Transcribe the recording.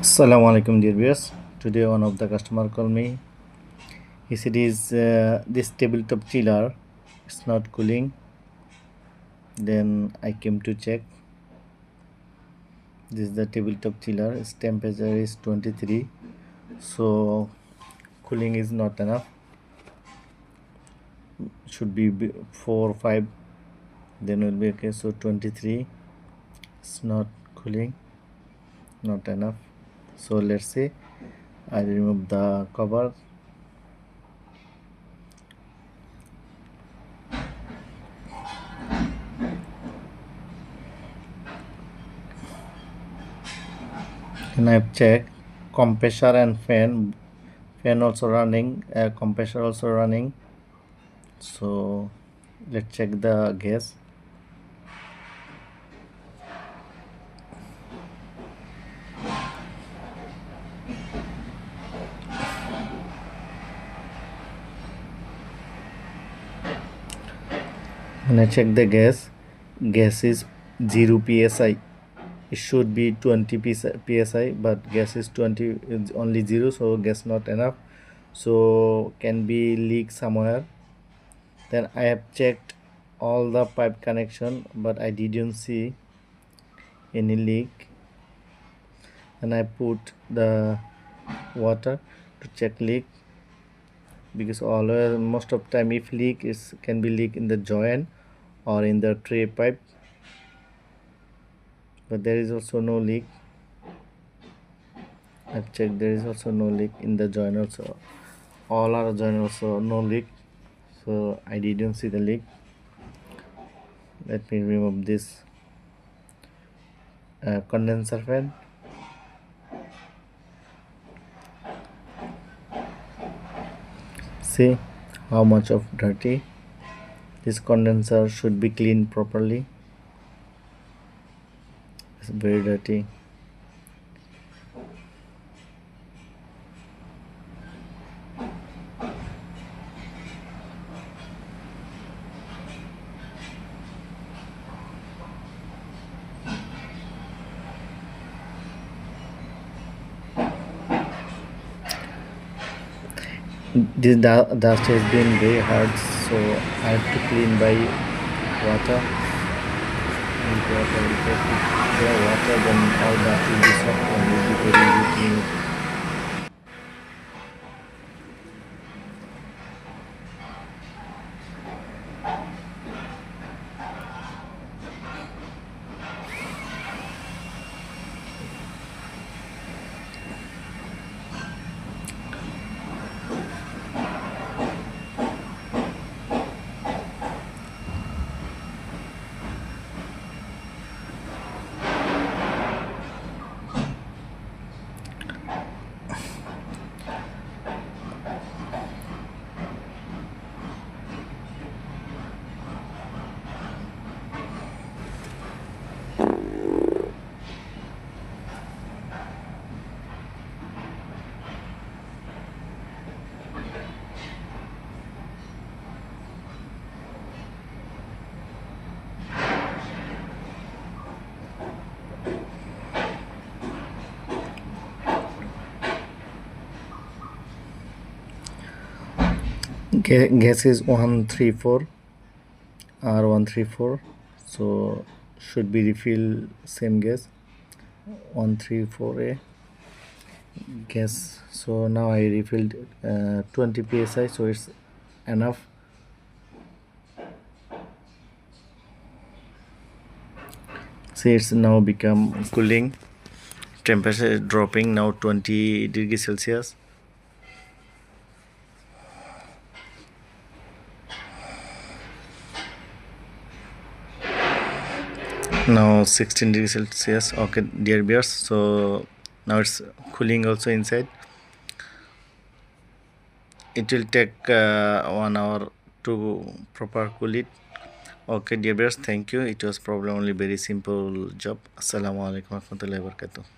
Assalamu alaikum dear viewers. Today one of the customer called me. He said this tabletop chiller is not cooling. Then I came to check. This is the tabletop chiller. Its temperature is 23. So cooling is not enough. Should be 4 or 5. Then will be okay. So 23. It's not cooling. Not enough. So let's see. I remove the cover. And I've checked compressor and fan also running, compressor also running. So let's check the gas. When I check the gas is 0 psi. It should be 20 psi, but gas is 20, is only 0, so gas not enough. So can be leak somewhere. Then I have checked all the pipe connection, but I didn't see any leak. And I put the water to check leak, because always most of time if leak is can be leak in the joint or in the tray pipe, but there is also no leak. I've checked, there is also no leak in the joint also, all our joint also no leak, so I didn't see the leak. Let me remove this condenser fan. See how much of dirty. This condenser should be cleaned properly. It's very dirty. This dust has been very hard, so I have to clean by water. With water, if the water, then all dust will be soft and will be very easy to remove. Gas is 134 R134, so should be refill same gas 134A gas. So now I refilled 20 psi, so it's enough. See, it's now become cooling, temperature is dropping now 20 degrees Celsius. Now 16 degrees Celsius. Okay dear viewers, so now it's cooling also inside. It will take 1 hour to proper cool it. Okay dear viewers, thank you. It was probably only very simple job. Assalamu alaikum warahmatullahi wabarakatuh.